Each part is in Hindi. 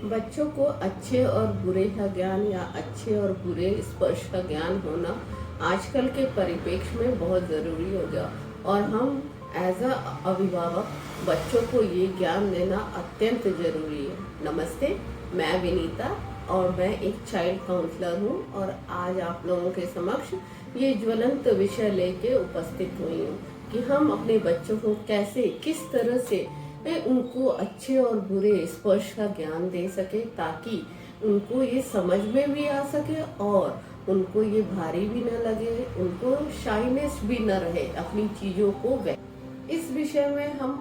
बच्चों को अच्छे और बुरे का ज्ञान या अच्छे और बुरे स्पर्श का ज्ञान होना आजकल के परिप्रेक्ष्य में बहुत ज़रूरी हो गया और हम एज अ अभिभावक बच्चों को ये ज्ञान देना अत्यंत ज़रूरी है। नमस्ते, मैं विनीता और मैं एक चाइल्ड काउंसलर हूँ और आज आप लोगों के समक्ष ये ज्वलंत विषय लेके उपस्थित हुई हूँ कि हम अपने बच्चों को कैसे किस तरह से उनको अच्छे और बुरे स्पर्श का ज्ञान दे सके ताकि उनको ये समझ में भी आ सके और उनको ये भारी भी न लगे, उनको शाइनेस भी न रहे अपनी चीज़ों को। इस विषय में हम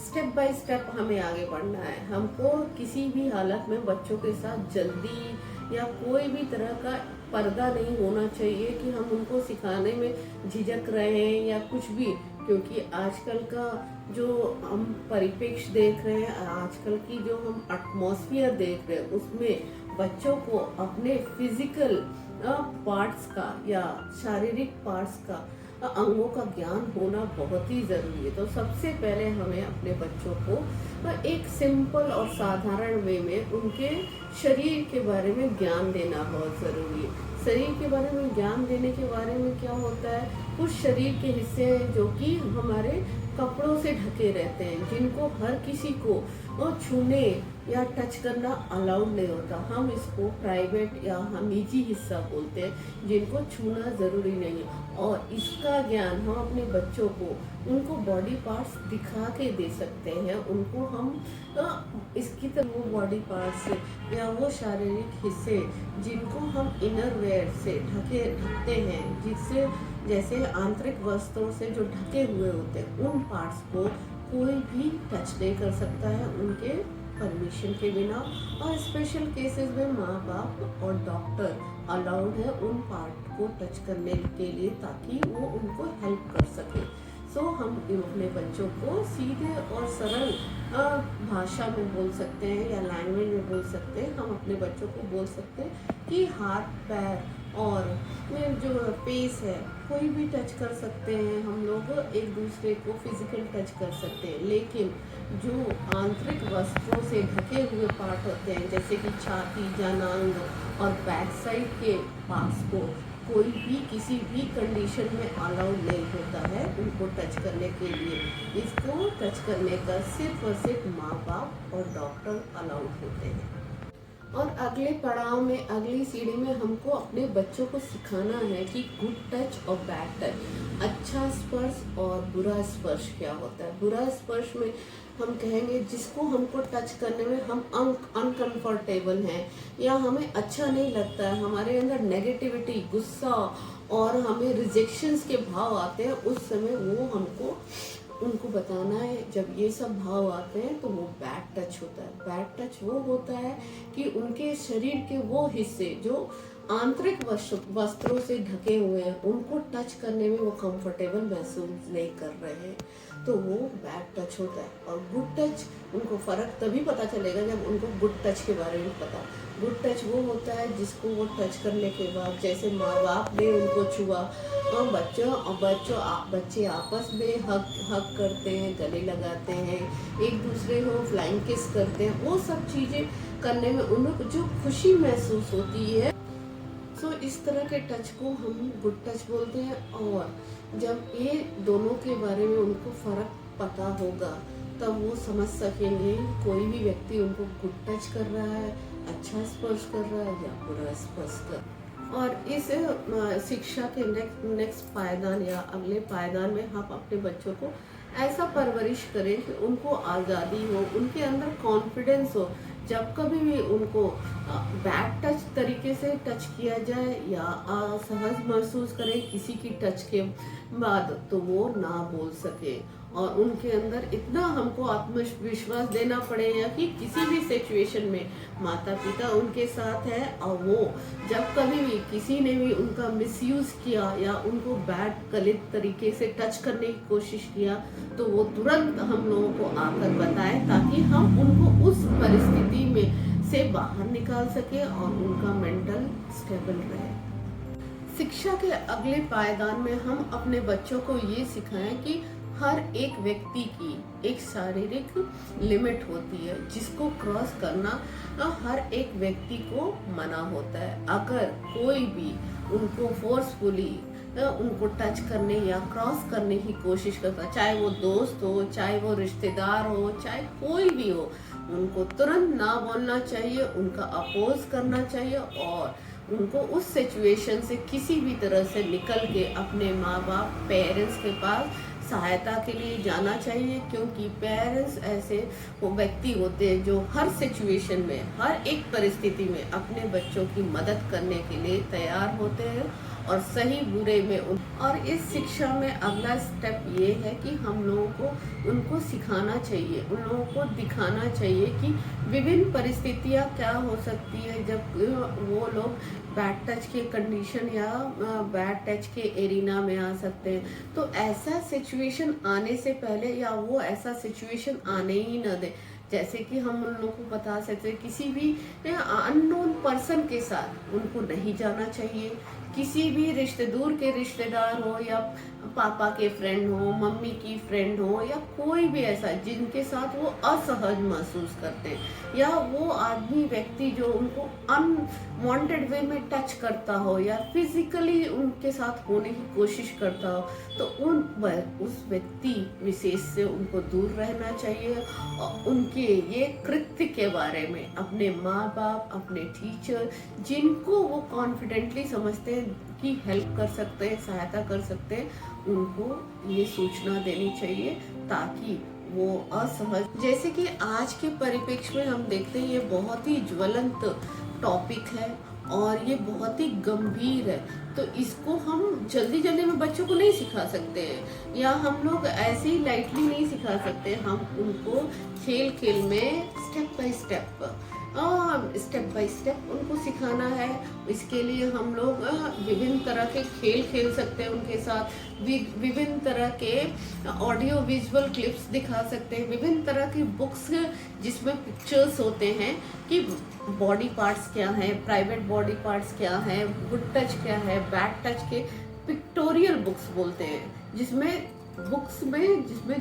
स्टेप बाय स्टेप हमें आगे बढ़ना है। हमको किसी भी हालत में बच्चों के साथ जल्दी या कोई भी तरह का पर्दा नहीं होना चाहिए कि हम उनको सिखाने में झिझक रहे हैं या कुछ भी, क्योंकि आजकल का जो हम परिप्रेक्ष्य देख रहे हैं, आजकल की जो हम एटमॉस्फेयर देख रहे हैं, उसमें बच्चों को अपने फिजिकल पार्ट्स का या शारीरिक पार्ट्स का अंगों का ज्ञान होना बहुत ही ज़रूरी है। तो सबसे पहले हमें अपने बच्चों को एक सिंपल और साधारण वे में उनके शरीर के बारे में ज्ञान देना बहुत ज़रूरी है। शरीर के बारे में ज्ञान देने के बारे में क्या होता है, कुछ शरीर के हिस्से हैं जो कि हमारे कपड़ों से ढके रहते हैं, जिनको हर किसी को छूने या टच करना अलाउड नहीं होता। हम इसको प्राइवेट या हम निजी हिस्सा बोलते हैं, जिनको छूना ज़रूरी नहीं है। और इसका ज्ञान हम अपने बच्चों को उनको बॉडी पार्ट्स दिखा के दे सकते हैं। उनको हम इसकी तरह वो बॉडी पार्ट्स या वो शारीरिक हिस्से जिनको हम इनर वेयर से ढकते हैं, जिससे जैसे आंतरिक वस्त्रों से जो ढके हुए होते हैं, उन पार्ट्स को कोई भी टच नहीं कर सकता है उनके परमिशन के बिना। और स्पेशल केसेस में माँ बाप और डॉक्टर अलाउड है उन पार्ट को टच करने के लिए ताकि वो उनको हेल्प कर सके। सो हम अपने बच्चों को सीधे और सरल भाषा में बोल सकते हैं या लैंग्वेज में बोल सकते हैं। हम अपने बच्चों को बोल सकते हैं कि हाथ पैर और जो फेस है कोई भी टच कर सकते हैं। हम लोग एक दूसरे को फिजिकल टच कर सकते हैं, लेकिन जो आंतरिक वस्त्रों से ढके हुए पार्ट होते हैं जैसे कि छाती, जनांग और बैक साइड के पार्ट्स को कोई भी किसी भी कंडीशन में अलाउड नहीं होता है उनको टच करने के लिए। इसको टच करने का सिर्फ और सिर्फ माँ बाप और डॉक्टर अलाउड होते हैं। और अगले पड़ाव में, अगली सीढ़ी में हमको अपने बच्चों को सिखाना है कि गुड टच और बैड टच, अच्छा स्पर्श और बुरा स्पर्श क्या होता है। बुरा स्पर्श में हम कहेंगे जिसको हमको टच करने में हम अनकंफर्टेबल हैं या हमें अच्छा नहीं लगता है, हमारे अंदर नेगेटिविटी, गुस्सा और हमें रिजेक्शंस के भाव आते हैं, उस समय वो हमको उनको बताना है। जब ये सब भाव आते हैं तो वो बैड टच होता है। बैड टच वो होता है कि उनके शरीर के वो हिस्से जो आंतरिक वस्त्रों से ढके हुए हैं, उनको टच करने में वो कंफर्टेबल महसूस नहीं कर रहे हैं, तो वो बैड टच होता है। और गुड टच, उनको फ़र्क तभी पता चलेगा जब उनको गुड टच के बारे में पता। गुड टच वो होता है जिसको वो टच करने के बाद, जैसे माँ बाप ने उनको छुआ, बच्चे आपस में हक करते हैं, गले लगाते हैं, एक दूसरे को फ्लाइंग किस करते हैं, वो सब चीज़ें करने में उनको जो खुशी महसूस होती है। सो इस तरह के टच को हम गुड टच बोलते हैं। और जब ये दोनों के बारे में उनको फ़र्क पता होगा तब वो समझ सकेंगे कोई भी व्यक्ति उनको गुड टच कर रहा है, अच्छा स्पर्श कर रहा है या बुरा स्पर्श कर। और इस शिक्षा के नेक्स्ट पायदान या अगले पायदान में हम अपने बच्चों को ऐसा परवरिश करें कि उनको आज़ादी हो, उनके अंदर कॉन्फिडेंस हो। जब कभी भी उनको बैड टच तरीके से टच किया जाए या असहज महसूस करें किसी की टच के बाद, तो वो ना बोल सके। और उनके अंदर इतना हमको आत्मविश्वास देना पड़ेगा कि किसी भी सिचुएशन में माता पिता उनके साथ है और वो जब कभी भी किसी ने भी उनका मिसयूज़ किया या उनको बैड गलत तरीके से टच करने की कोशिश किया तो वो तुरंत हम लोगों को आकर बताए ताकि हम उनको उस परिस्थिति में से बाहर निकाल सके और उनका मेंटल स्टेबल रहे। शिक्षा के अगले पायदान में हम अपने बच्चों को ये सिखाएं कि हर एक व्यक्ति की एक शारीरिक लिमिट होती है जिसको क्रॉस करना हर एक व्यक्ति को मना होता है। अगर कोई भी उनको फोर्सफुली उनको टच करने या क्रॉस करने की कोशिश करता, चाहे वो दोस्त हो, चाहे वो रिश्तेदार हो, चाहे कोई भी हो, उनको तुरंत ना बोलना चाहिए, उनका अपोज करना चाहिए और उनको उस सिचुएशन से किसी भी तरह से निकल के अपने माँ बाप पेरेंट्स के पास सहायता के लिए जाना चाहिए। क्योंकि पेरेंट्स ऐसे वो व्यक्ति होते हैं जो हर सिचुएशन में, हर एक परिस्थिति में अपने बच्चों की मदद करने के लिए तैयार होते हैं और सही बुरे में और इस शिक्षा में अगला स्टेप ये है कि हम लोगों को उनको सिखाना चाहिए, उन लोगों को दिखाना चाहिए कि विभिन्न परिस्थितियाँ क्या हो सकती है जब वो लोग बैड टच के कंडीशन या बैड टच के एरिना में आ सकते हैं। तो ऐसा सिचुएशन आने से पहले या वो ऐसा सिचुएशन आने ही न दे। जैसे कि हम उन लोगों को बता सकते हैं किसी भी अननोन पर्सन के साथ उनको नहीं जाना चाहिए। किसी भी दूर के रिश्तेदार हो या पापा के फ्रेंड हो, मम्मी की फ्रेंड हो या कोई भी ऐसा जिनके साथ वो असहज महसूस करते हैं या वो आदमी व्यक्ति जो उनको अनवांटेड वे में टच करता हो या फिजिकली उनके साथ होने की कोशिश करता हो, तो उस व्यक्ति विशेष से उनको दूर रहना चाहिए और उनके ये कृत्य के बारे में अपने माँ बाप, अपने टीचर, जिनको वो कॉन्फिडेंटली समझते हैं कि हेल्प कर सकते हैं, सहायता कर सकते हैं, उनको ये सूचना देनी चाहिए ताकि वो असहज। जैसे कि आज के परिप्रेक्ष्य में हम देखते हैं ये बहुत ही ज्वलंत टॉपिक है और ये बहुत ही गंभीर है, तो इसको हम जल्दी जल्दी में बच्चों को नहीं सिखा सकते हैं या हम लोग ऐसे ही लाइटली नहीं सिखा सकते। हम उनको खेल खेल में स्टेप बाय स्टेप उनको सिखाना है। इसके लिए हम लोग विभिन्न तरह के खेल खेल सकते हैं उनके साथ, विभिन्न तरह के ऑडियो विजुअल क्लिप्स दिखा सकते हैं, विभिन्न तरह की बुक्स जिसमें पिक्चर्स होते हैं कि बॉडी पार्ट्स क्या हैं, प्राइवेट बॉडी पार्ट्स क्या हैं, गुड टच क्या है, बैड टच के पिक्टोरियल बुक्स बोलते हैं, जिसमें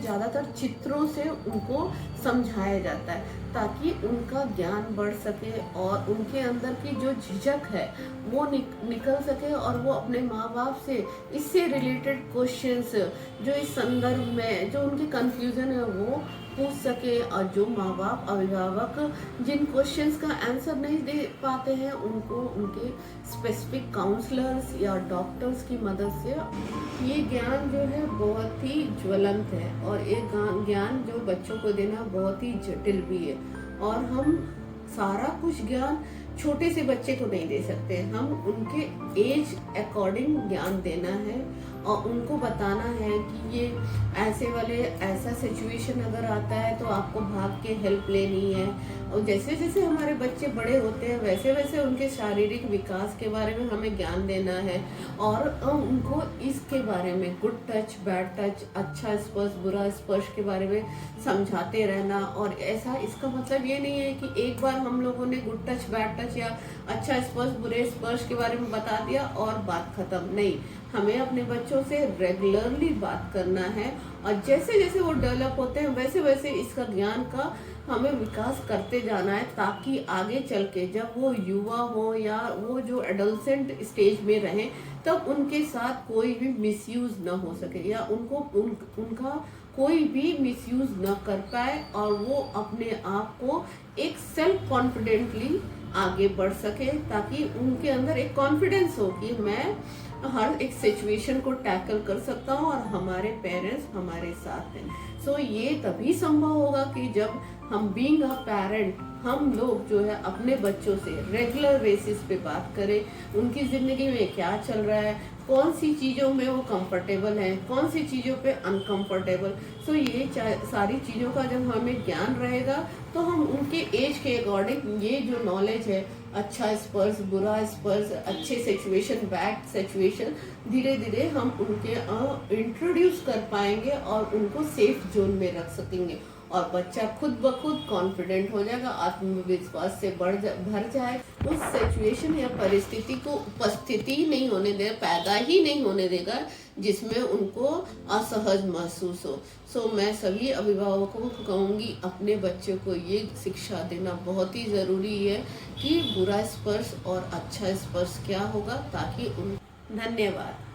ज़्यादातर चित्रों से उनको समझाया जाता है ताकि उनका ज्ञान बढ़ सके और उनके अंदर की जो झिझक है वो निकल सके और वो अपने माँ बाप से इससे रिलेटेड क्वेश्चंस जो इस संदर्भ में जो उनके कंफ्यूजन है वो पूछ सके। और जो माँ बाप, अभिभावक जिन क्वेश्चंस का आंसर नहीं दे पाते हैं उनको उनके स्पेसिफिक काउंसलर्स या डॉक्टर्स की मदद से, ये ज्ञान जो है बहुत ही ज्वलंत है और ये ज्ञान जो बच्चों को देना बहुत ही जटिल भी है और हम सारा कुछ ज्ञान छोटे से बच्चे को नहीं दे सकते। हम उनके एज अकॉर्डिंग ज्ञान देना है और उनको बताना है कि ये ऐसा सिचुएशन अगर आता है तो आपको भाग के हेल्प लेनी है। और जैसे जैसे हमारे बच्चे बड़े होते हैं वैसे वैसे उनके शारीरिक विकास के बारे में हमें ज्ञान देना है और उनको इसके बारे में गुड टच, बैड टच, अच्छा स्पर्श, बुरा स्पर्श के बारे में समझाते रहना। और ऐसा इसका मतलब ये नहीं है कि एक बार हम लोगों ने गुड टच, बैड टच या अच्छा स्पर्श, बुरे स्पर्श के बारे में बता दिया और बात खत्म। नहीं, हमें अपने बच्चों से रेगुलरली बात करना है और जैसे जैसे वो डेवलप होते हैं वैसे वैसे इसका ज्ञान का हमें विकास करते जाना है ताकि आगे चल के जब वो युवा हो या वो जो एडोलसेंट स्टेज में रहें तब उनके साथ कोई भी मिसयूज न हो सके या उनका कोई भी मिसयूज न कर पाए और वो अपने आप को एक सेल्फ कॉन्फिडेंटली आगे बढ़ सके ताकि उनके अंदर एक कॉन्फिडेंस हो कि मैं हर एक सिचुएशन को टैकल कर सकता हूँ और हमारे पेरेंट्स हमारे साथ हैं। सो ये तभी संभव होगा कि जब हम बीइंग अ पेरेंट हम लोग जो है अपने बच्चों से रेगुलर बेसिस पे बात करें, उनकी ज़िंदगी में क्या चल रहा है, कौन सी चीज़ों में वो कंफर्टेबल हैं, कौन सी चीज़ों पे अनकंफर्टेबल। सो ये सारी चीज़ों का जब हमें ज्ञान रहेगा तो हम उनके एज के अकॉर्डिंग ये जो नॉलेज है, अच्छा स्पर्श, बुरा स्पर्श, अच्छे सिचुएशन, बैड सिचुएशन, धीरे धीरे हम उनके इंट्रोड्यूस कर पाएंगे और उनको सेफ जोन में रख सकेंगे और बच्चा खुद ब खुद कॉन्फिडेंट हो जाएगा, आत्मविश्वास से भर जाए। उस सिचुएशन या परिस्थिति को उपस्थिति ही नहीं होने देगा, पैदा ही नहीं होने देगा जिसमें उनको असहज महसूस हो। सो मैं सभी अभिभावकों को कहूँगी, अपने बच्चों को ये शिक्षा देना बहुत ही ज़रूरी है कि बुरा स्पर्श और अच्छा स्पर्श क्या होगा, ताकि उन धन्यवाद।